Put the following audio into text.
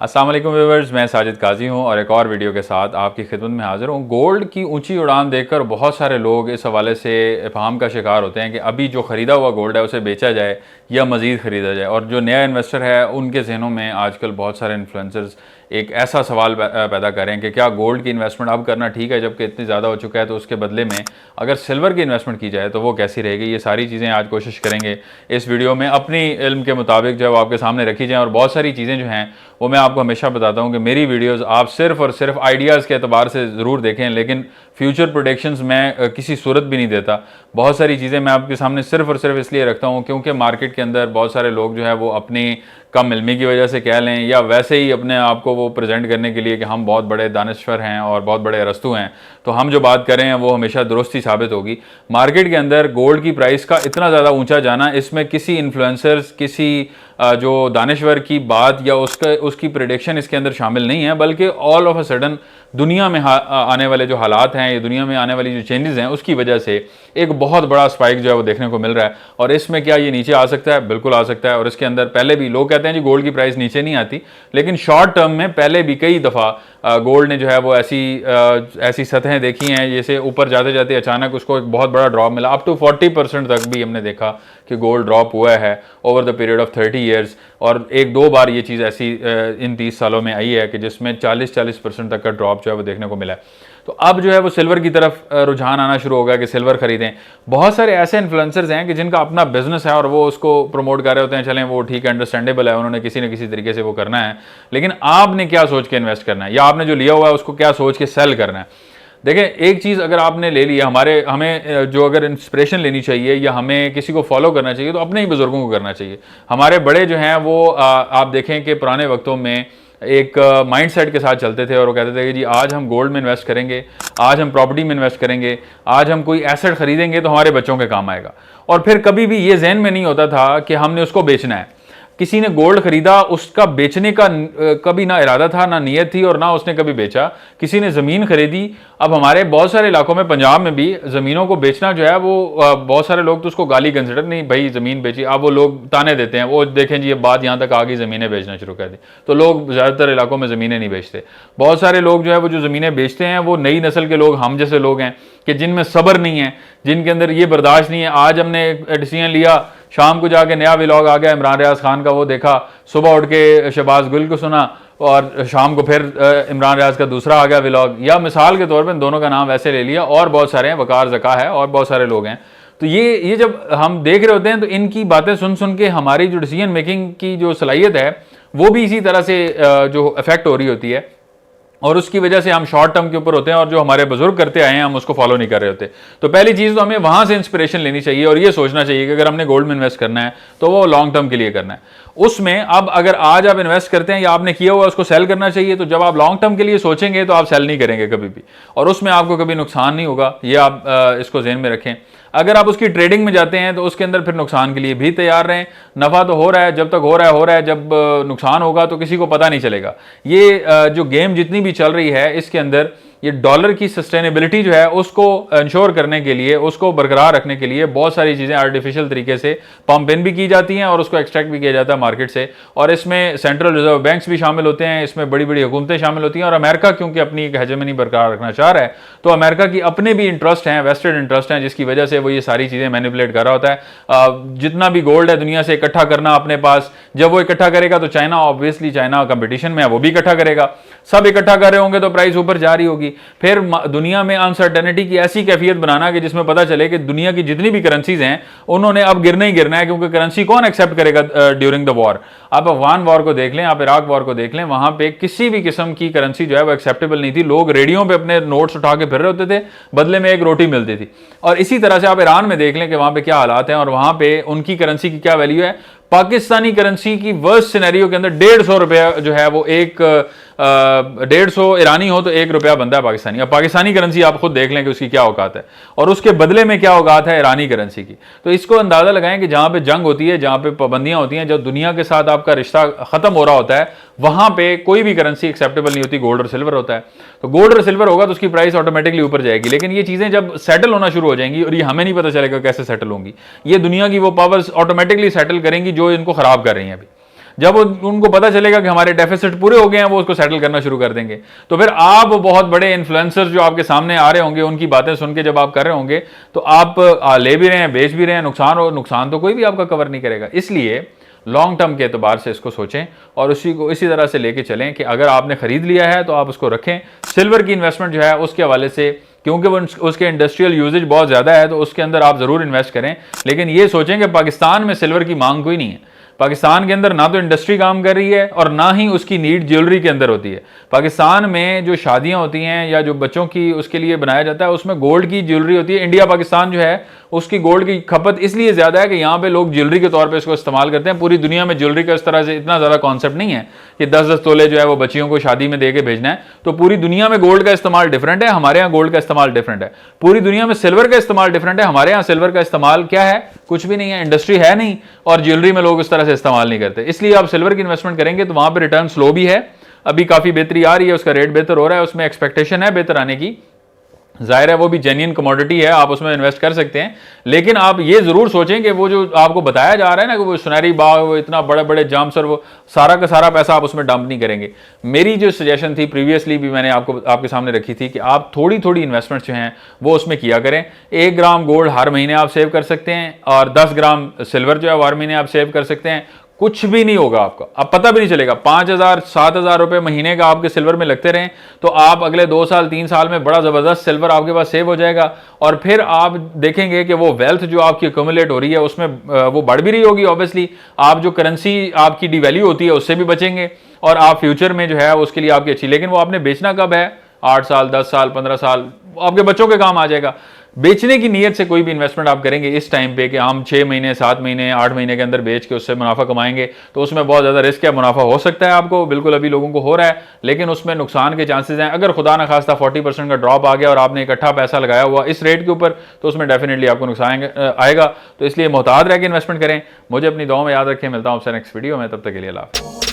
अस्सलाम वालेकुम व्यूअर्स, मैं साजिद काजी हूं और एक और वीडियो के साथ आपकी खिदमत में हाजिर हूं। गोल्ड की ऊंची उड़ान देखकर बहुत सारे लोग इस हवाले से इफ़हाम का शिकार होते हैं कि अभी जो ख़रीदा हुआ गोल्ड है उसे बेचा जाए या मज़ीद ख़रीदा जाए। और जो नया इन्वेस्टर है उनके जहनों में आजकल बहुत सारे इन्फ्लुएंसर्स एक ऐसा सवाल पैदा करें कि क्या गोल्ड की इन्वेस्टमेंट अब करना ठीक है जबकि इतनी ज़्यादा हो चुका है, तो उसके बदले में अगर सिल्वर की इन्वेस्टमेंट की जाए तो वो कैसी रहेगी। ये सारी चीज़ें आज कोशिश करेंगे इस वीडियो में अपनी इल्म के मुताबिक जो आपके सामने रखी जाएँ। और बहुत सारी चीज़ें जो हैं वो मैं आपको हमेशा बताता हूँ कि मेरी वीडियोस आप सिर्फ और सिर्फ आइडियाज़ के एतबार से ज़रूर देखें, लेकिन फ्यूचर प्रोडिक्शंस मैं किसी सूरत भी नहीं देता। बहुत सारी चीज़ें मैं आपके सामने सिर्फ और सिर्फ इसलिए रखता हूँ क्योंकि मार्केट के अंदर बहुत सारे लोग जो है वो अपनी कम इल्मी की वजह से कह लें या वैसे ही अपने आप को वो प्रेजेंट करने के लिए कि हम बहुत बड़े दानिश्वर हैं और बहुत बड़े अरस्तू हैं, तो हम जो बात करें वो हमेशा दुरुस्त ही साबित होगी। मार्केट के अंदर गोल्ड की प्राइस का इतना ज़्यादा ऊंचा जाना, इसमें किसी इन्फ्लुएंसर्स, किसी जो दानिश्वर की बात या उसकी प्रेडिक्शन इसके अंदर शामिल नहीं है, बल्कि ऑल ऑफ अ सडन दुनिया में आने वाले जो हालात हैं या दुनिया में आने वाली जो चेंजेस हैं उसकी वजह से एक बहुत बड़ा स्पाइक जो है वो देखने को मिल रहा है। और इसमें क्या ये नीचे आ सकता है? बिल्कुल आ सकता है। और इसके अंदर पहले भी लोग कहते हैं जी गोल्ड की प्राइस नीचे नहीं आती, लेकिन शॉर्ट टर्म में पहले भी कई दफ़ा गोल्ड ने जो है वो ऐसी सतहें देखी हैं, जैसे ऊपर जाते जाते अचानक उसको एक बहुत बड़ा ड्रॉप मिला। अप टू 40% तक भी हमने देखा कि गोल्ड ड्रॉप हुआ है over the period of 30 years. और एक दो बार ये चीज़ ऐसी इन 30 सालों में आई है कि जिसमें 40% तक का ड्रॉप जो है वो देखने को मिला है। तो अब जो है वो सिल्वर की तरफ रुझान आना शुरू हो गया कि सिल्वर खरीदें। बहुत सारे ऐसे इन्फ्लुएंसर्स हैं कि जिनका अपना बिजनेस है और वो उसको प्रमोट कर रहे होते हैं, चलें वो ठीक है, अंडरस्टैंडेबल है, उन्होंने किसी न किसी तरीके से वो करना है। लेकिन आपने क्या सोच के इन्वेस्ट करना है या आपने जो लिया हुआ है उसको क्या सोच के सेल करना है? देखें, एक चीज़ अगर आपने ले ली, हमें जो अगर इंस्पिरेशन लेनी चाहिए या हमें किसी को फॉलो करना चाहिए तो अपने ही बुजुर्गों को करना चाहिए। हमारे बड़े जो हैं वो आप देखें कि पुराने वक्तों में एक माइंड सेट के साथ चलते थे और वो कहते थे कि जी आज हम गोल्ड में इन्वेस्ट करेंगे, आज हम प्रॉपर्टी में इन्वेस्ट करेंगे, आज हम कोई एसेट खरीदेंगे तो हमारे बच्चों के काम आएगा। और फिर कभी भी ये जहन में नहीं होता था कि हमने उसको बेचना है। किसी ने गोल्ड खरीदा, उसका बेचने का कभी ना इरादा था, ना नीयत थी और ना उसने कभी बेचा। किसी ने ज़मीन खरीदी, अब हमारे बहुत सारे इलाकों में, पंजाब में भी ज़मीनों को बेचना जो है वो बहुत सारे लोग तो उसको गाली कंसिडर, नहीं भाई ज़मीन बेची। अब वो लोग ताने देते हैं, वो देखें जी ये बात यहाँ तक आ गई, ज़मीनें बेचना शुरू कर दी। तो लोग ज़्यादातर इलाकों में ज़मीनें नहीं बेचते। बहुत सारे लोग जो है वो जो ज़मीनें बेचते हैं वो नई नस्ल के लोग, हम जैसे लोग हैं कि जिनमें सब्र नहीं है, जिनके अंदर ये बर्दाश्त नहीं है। आज हमने डिसीजन लिया, शाम को जाके नया व्लॉग आ गया इमरान रियाज खान का, वो देखा, सुबह उठ के शहबाज गुल को सुना और शाम को फिर इमरान रियाज का दूसरा आ गया व्लॉग। या मिसाल के तौर पे इन दोनों का नाम वैसे ले लिया, और बहुत सारे हैं, वकार ज़का है और बहुत सारे लोग हैं। तो ये जब हम देख रहे होते हैं तो इनकी बातें सुन सुन के हमारी जो डिसीजन मेकिंग की जो सलाहियत है वो भी इसी तरह से जो इफेक्ट हो रही होती है, और उसकी वजह से हम शॉर्ट टर्म के ऊपर होते हैं और जो हमारे बुजुर्ग करते आए हैं हम उसको फॉलो नहीं कर रहे होते। तो पहली चीज़ तो हमें वहाँ से इंस्पिरेशन लेनी चाहिए और ये सोचना चाहिए कि अगर हमने गोल्ड में इन्वेस्ट करना है तो वो लॉन्ग टर्म के लिए करना है। उसमें अब अगर आज आप इन्वेस्ट करते हैं या आपने किया हुआ उसको सेल करना चाहिए, तो जब आप लॉन्ग टर्म के लिए सोचेंगे तो आप सेल नहीं करेंगे कभी भी, और उसमें आपको कभी नुकसान नहीं होगा। ये आप इसको ज़हन में रखें। अगर आप उसकी ट्रेडिंग में जाते हैं तो उसके अंदर फिर नुकसान के लिए भी तैयार रहें। नफ़ा तो हो रहा है, जब तक हो रहा है, जब नुकसान होगा तो किसी को पता नहीं चलेगा। ये जो गेम जितनी भी चल रही है इसके अंदर ये डॉलर की सस्टेनेबिलिटी जो है उसको इंश्योर करने के लिए, उसको बरकरार रखने के लिए बहुत सारी चीज़ें आर्टिफिशियल तरीके से पंप इन भी की जाती हैं और उसको एक्सट्रैक्ट भी किया जाता है मार्केट से। और इसमें सेंट्रल रिजर्व बैंक्स भी शामिल होते हैं, इसमें बड़ी बड़ी हुकूमतें शामिल होती हैं। और अमेरिका क्योंकि अपनी एक हेजेमनी बरकरार रखना चाह रहा है, तो अमेरिका की अपने भी इंटरेस्ट हैं, वेस्टेड इंटरेस्ट हैं, जिसकी वजह से वो ये सारी चीज़ें मैनिपुलेट कर रहा होता है। जितना भी गोल्ड है दुनिया से इकट्ठा करना अपने पास, जब वो इकट्ठा करेगा तो चाइना, ऑब्वियसली चाइना कंपटीशन में है, वो भी इकट्ठा करेगा। सब इकट्ठा कर रहे होंगे तो प्राइस ऊपर जा रही होगी। फिर दुनिया में अनसर्टेनिटी की ऐसी कैफियत बनाना कि जिसमें पता चले कि दुनिया की जितनी भी करेंसीज हैं उन्होंने अब गिरना ही गिरना है, क्योंकि करेंसी कौन एक्सेप्ट करेगा ड्यूरिंग द वॉर। आप अफगान वॉर को देख लें, आप इराक वॉर को देख लें, वहां पे किसी भी किस्म की करेंसी जो है वो एक्सेप्टेबल नहीं थी। लोग रेडियो पे अपने नोट्स उठा के फिर रहे होते थे, बदले में एक रोटी मिलती थी। और इसी तरह से आप ईरान में देख लें कि वहां पे क्या हालात हैं और वहां पे उनकी करेंसी की क्या वैल्यू है। पाकिस्तानी करेंसी की वर्स्ट सिनेरियो के अंदर 150 रुपया जो है वो 150 ईरानी हो तो 1 रुपया बनता है पाकिस्तानी। अब पाकिस्तानी करेंसी आप खुद देख लें कि उसकी क्या औकात है और उसके बदले में क्या औकात है ईरानी करेंसी की। तो इसको अंदाजा लगाएं कि जहां पे जंग होती है, जहां पे पाबंदियां होती हैं, जब दुनिया के साथ आपका रिश्ता खत्म हो रहा होता है, वहां पे कोई भी करेंसी एक्सेप्टेबल नहीं होती, गोल्ड और सिल्वर होता है। तो गोल्ड और सिल्वर होगा तो उसकी प्राइस ऑटोमेटिकली ऊपर जाएगी। लेकिन ये चीजें जब सेटल होना शुरू हो जाएंगी, और ये हमें नहीं पता चलेगा कैसे सेटल होंगी, ये दुनिया की वो पावर्स ऑटोमेटिकली सेटल करेंगी जो इनको खराब कर रही हैं अभी। जब उनको पता चलेगा कि हमारे डेफिसिट पूरे हो गए हैं, वो उसको सेटल करना शुरू कर देंगे। तो फिर आप बहुत बड़े इन्फ्लुएंसर्स जो आपके सामने आ रहे होंगे, उनकी बातें सुन के जब आप कर रहे होंगे, तो आप ले भी रहे हैं, बेच भी रहे हैं, नुकसान तो कोई भी आपका कवर नहीं करेगा। इसलिए लॉन्ग टर्म के एतबार से इसको सोचें और इसी तरह से लेके चलें कि अगर आपने खरीद लिया है तो आप उसको रखें। सिल्वर की इन्वेस्टमेंट जो है उसके हवाले से, क्योंकि वो उसके इंडस्ट्रियल यूजेज बहुत ज़्यादा है, तो उसके अंदर आप ज़रूर इन्वेस्ट करें, लेकिन ये सोचें कि पाकिस्तान में सिल्वर की मांग कोई नहीं है। पाकिस्तान के अंदर ना तो इंडस्ट्री काम कर रही है और ना ही उसकी नीड ज्वेलरी के अंदर होती है। पाकिस्तान में जो शादियां होती हैं या जो बच्चों की उसके लिए बनाया जाता है, उसमें गोल्ड की ज्वेलरी होती है। इंडिया पाकिस्तान जो है उसकी गोल्ड की खपत इसलिए ज़्यादा है कि यहाँ पे लोग ज्वेलरी के तौर पे इसको इस्तेमाल करते हैं। पूरी दुनिया में ज्वेलरी का इस तरह से इतना ज़्यादा कॉन्सेप्ट नहीं है कि 10-10 तोले जो है वो बच्चियों को शादी में दे के भेजना है। तो पूरी दुनिया में गोल्ड का इस्तेमाल डिफरेंट है, हमारे यहाँ गोल्ड का इस्तेमाल डिफरेंट है। पूरी दुनिया में सिल्वर का इस्तेमाल डिफरेंट है, हमारे यहाँ सिल्वर का इस्तेमाल क्या है, कुछ भी नहीं है, इंडस्ट्री है नहीं, और ज्वेलरी में लोग इस तरह से इस्तेमाल नहीं करते। इसलिए आप सिल्वर की इन्वेस्टमेंट करेंगे तो वहां पर रिटर्न स्लो भी है, अभी काफ़ी बेहतरी आ रही है, उसका रेट बेहतर हो रहा है, उसमें एक्सपेक्टेशन है बेहतर आने की। जाहिर है वो भी जेन्युइन कमोडिटी है, आप उसमें इन्वेस्ट कर सकते हैं, लेकिन आप ये जरूर सोचें कि वो जो आपको बताया जा रहा है ना कि वो सुनहरी बाग, वो इतना बड़े बड़े जामसर, वो सारा का सारा पैसा आप उसमें डंप नहीं करेंगे। मेरी जो सजेशन थी प्रीवियसली भी मैंने आपके सामने रखी थी कि आप थोड़ी थोड़ी इन्वेस्टमेंट जो हैं वो उसमें किया करें। 1 ग्राम गोल्ड हर महीने आप सेव कर सकते हैं और 10 ग्राम सिल्वर जो है हर महीने आप सेव कर सकते हैं। कुछ भी नहीं होगा आपका, अब पता भी नहीं चलेगा। 5,000-7,000 रुपए महीने का आपके सिल्वर में लगते रहें तो आप अगले 2 साल 3 साल में बड़ा जबरदस्त सिल्वर आपके पास सेव हो जाएगा। और फिर आप देखेंगे कि वो वेल्थ जो आपकी एक्यूमुलेट हो रही है उसमें वो बढ़ भी रही होगी। ऑब्वियसली आप जो करेंसी आपकी डिवैल्यू होती है उससे भी बचेंगे और आप फ्यूचर में जो है उसके लिए आपकी अच्छी, लेकिन वो आपने बेचना कब है, 8 साल 10 साल 15 साल, आपके बच्चों के काम आ जाएगा। बेचने की नीयत से कोई भी इन्वेस्टमेंट आप करेंगे इस टाइम पे कि हम 6 महीने 7 महीने 8 महीने के अंदर बेच के उससे मुनाफा कमाएंगे, तो उसमें बहुत ज़्यादा रिस्क है। मुनाफा हो सकता है आपको, बिल्कुल अभी लोगों को हो रहा है, लेकिन उसमें नुकसान के चांसेस हैं। अगर खुदा न खास्ता 40% का ड्रॉप आ गया और आपने इकट्ठा पैसा लगाया हुआ इस रेट के ऊपर, तो उसमें डेफिनेटली आपको नुकसान आएगा। तो इसलिए मोहतात रह के इन्वेस्टमेंट करें। मुझे अपनी दुआ में याद रखें। मिलता हूँ आपसे नेक्स्ट वीडियो में, तब तक के लिए अल्लाह हाफ़िज़।